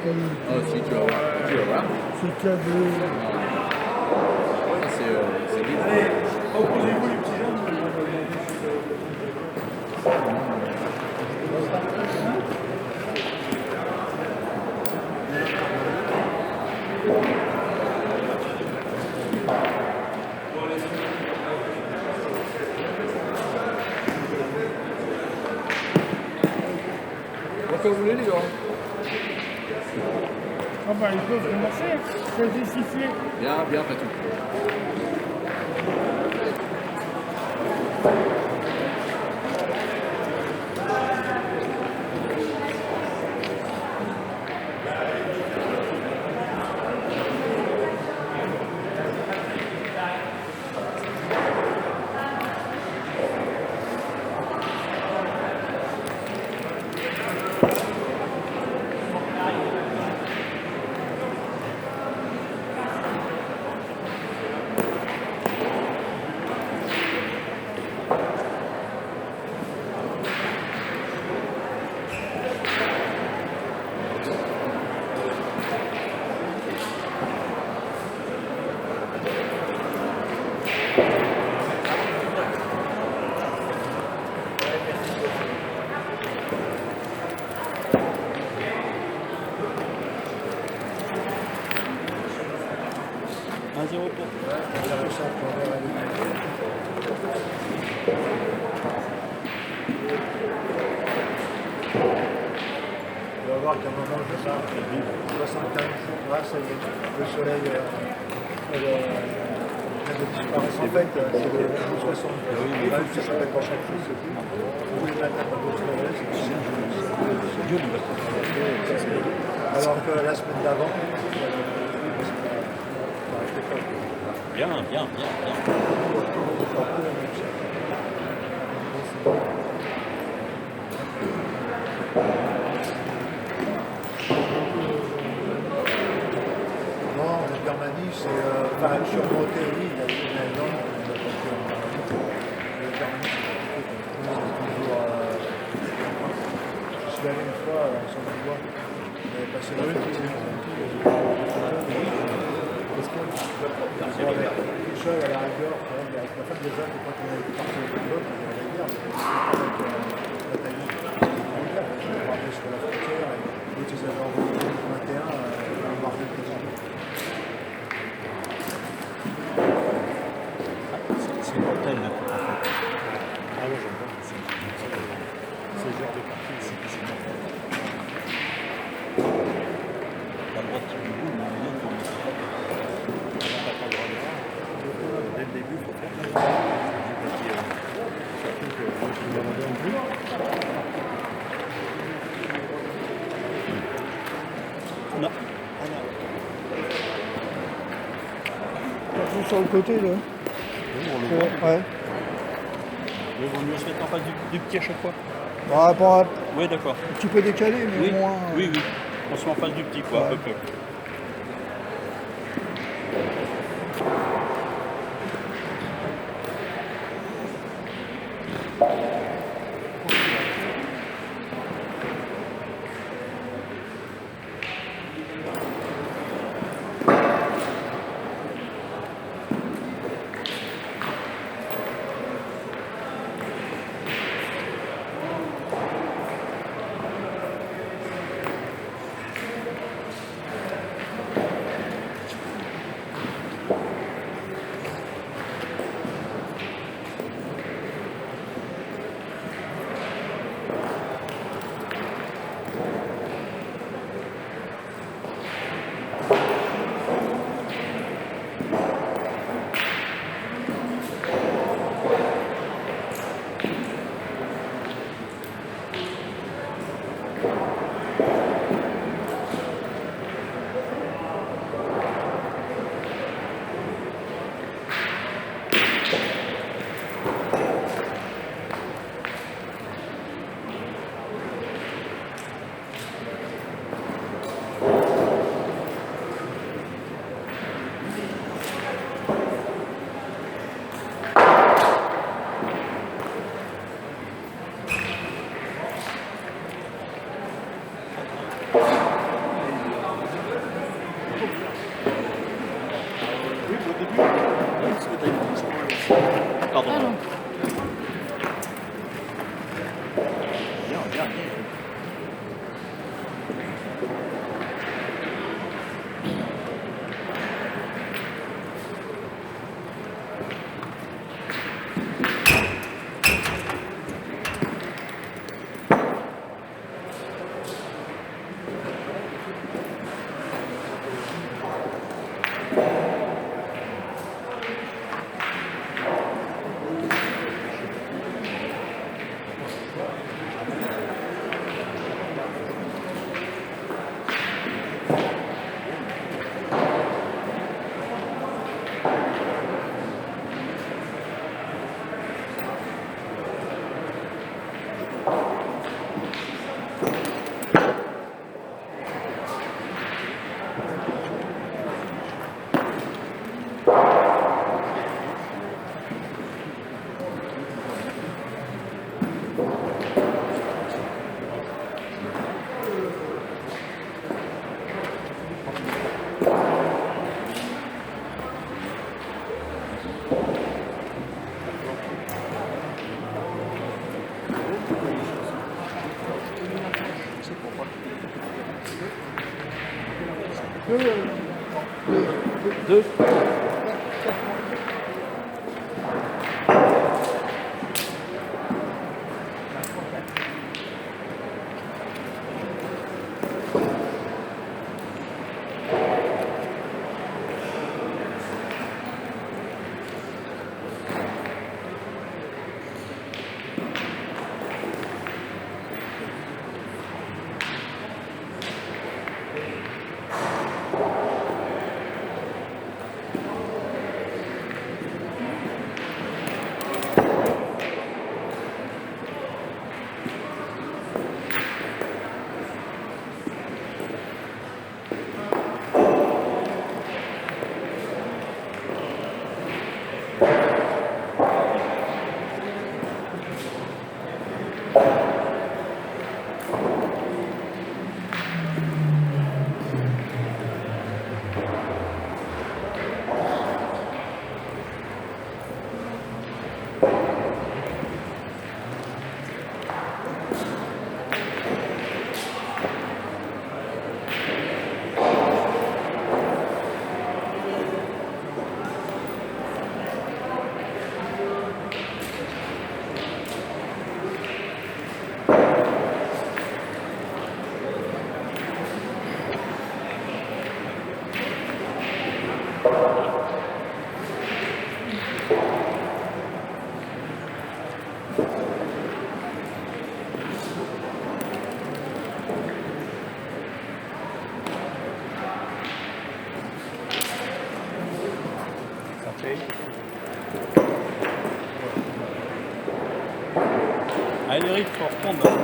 qualité. Oh, si, tu vas voir. Tu vas voir. C'est cadeau. Ça, c'est vite. Allez, reposez-vous les petits gens. Pourquoi vous voulez, les gars? Ah bah ils peuvent commencer. C'est sifflé. Bien, bien, pas tout. On va voir qu'à un moment, je ça, 75, là, ça y est, le soleil vient de disparaître. En fait, c'est le 60. Là, ça s'appelle pas chaque chose. Vous voulez mettre la pause alors que la semaine d'avant, Bien, bien, bien, bien. non, en Birmanie, c'est enfin, surmonté, oui, il y a une énorme. Le Birmanie, c'est toujours. Je suis allé une fois à Saint-Benoît, on avait passé la tout seul à la rigueur, avec ma femme déjà, quand on avait parti au Cambodge, on avait la guerre, Nathalie, on va aller sur la frontière, et l'autre ils avaient envoyé en 21 dans le marché de Pékin. C'est mortel là. Ah ouais, j'aime bien. C'est le genre de partie, c'est mortel. La droite qui du bout, mais on vient pour on n'a pas le droit de voir. Dès le début, il faut faire ça. Surtout que moi, je me demandais en plus. Non. Ah non. Tout sur le côté là. Oui, on le voit. Ouais. Mais il vaut mieux se mettre en face du petit à chaque fois. Par rapport à Oui, d'accord. un petit peu décalé, mais Oui, au moins. oui, oui. On se met en face du petit, quoi, Ouais. à peu près. Bien, bien, bien. Deux. Allez Eric, faut reprendre.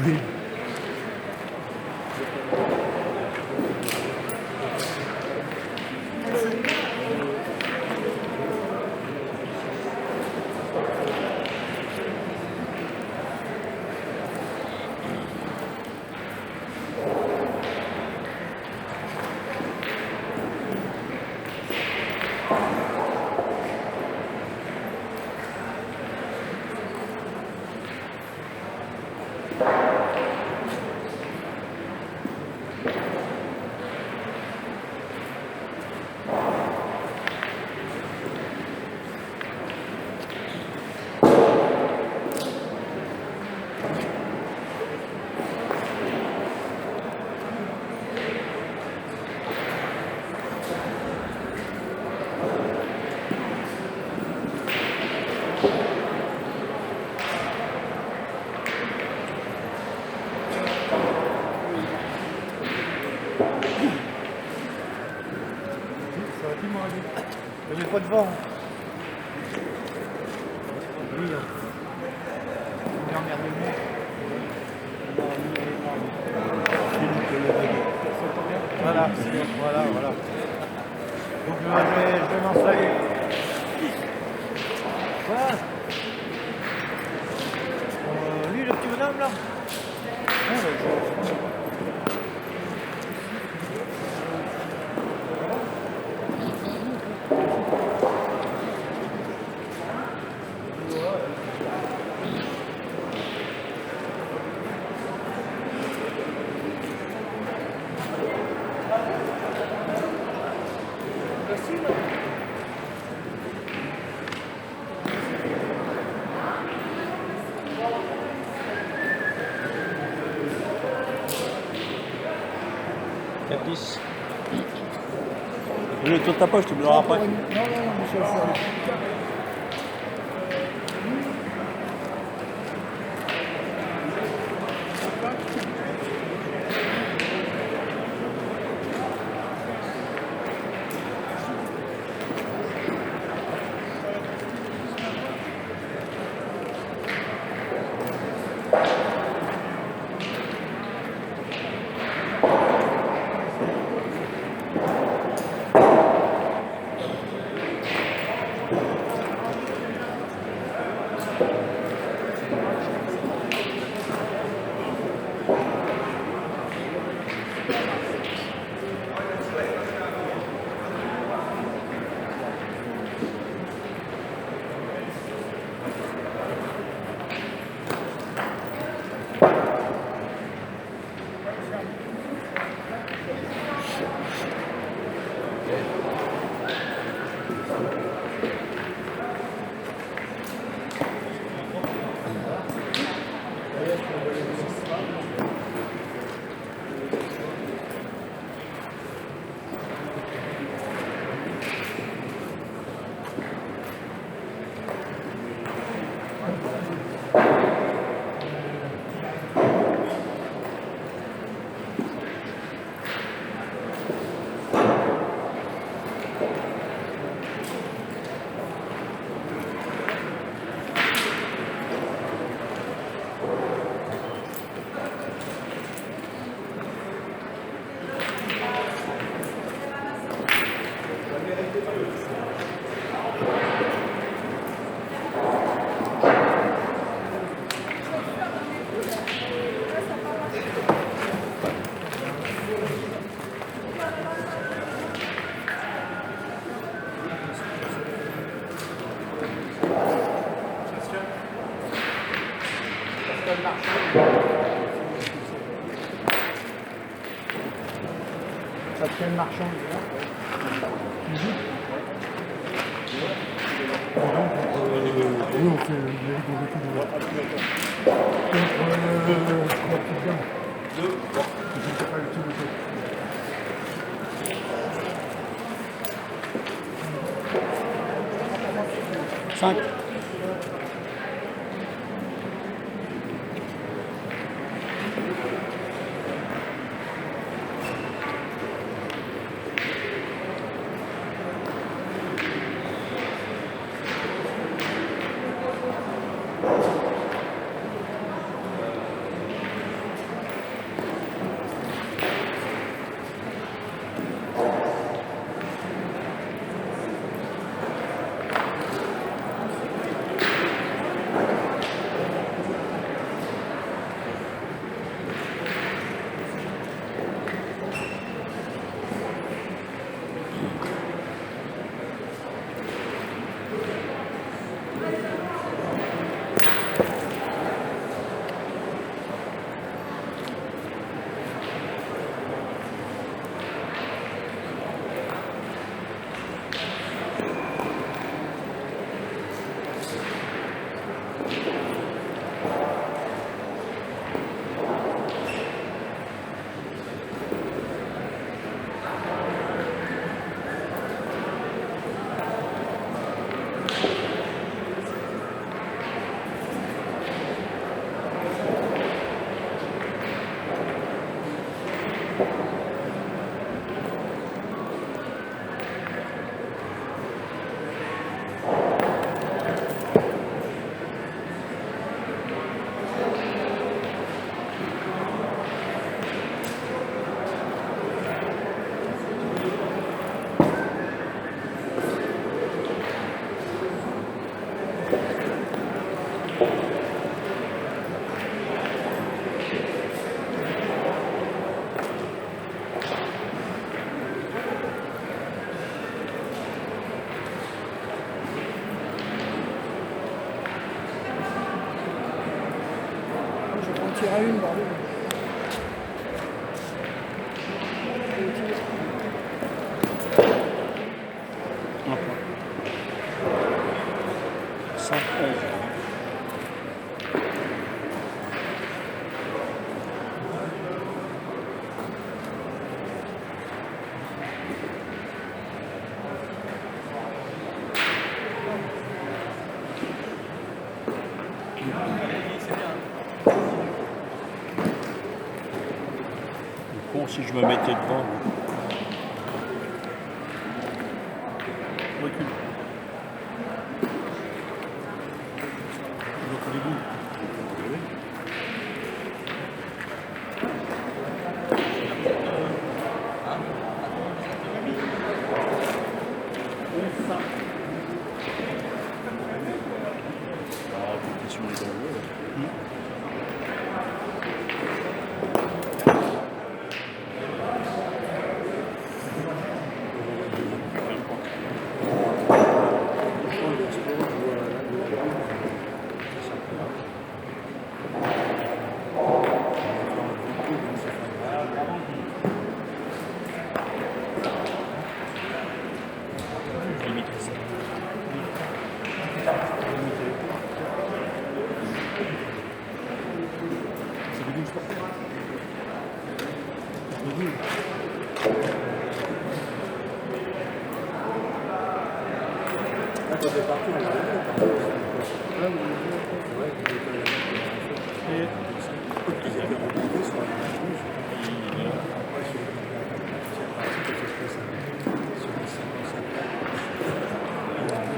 Oui. pas de vent. Oui, là. Il a emmerdé le monde. Voilà, voilà. Donc je vais m'installer. Voilà. Lui, le petit bonhomme là. Caprice. Le tour de ta poche, tu me l'auras après. Non, monsieur le service. Pascal Marchand, Oui, on fait les Cinq. tire à une, bordel. Un point. 111. Bon, si je me mettais devant. Recule. Donc les boules.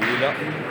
Il est là.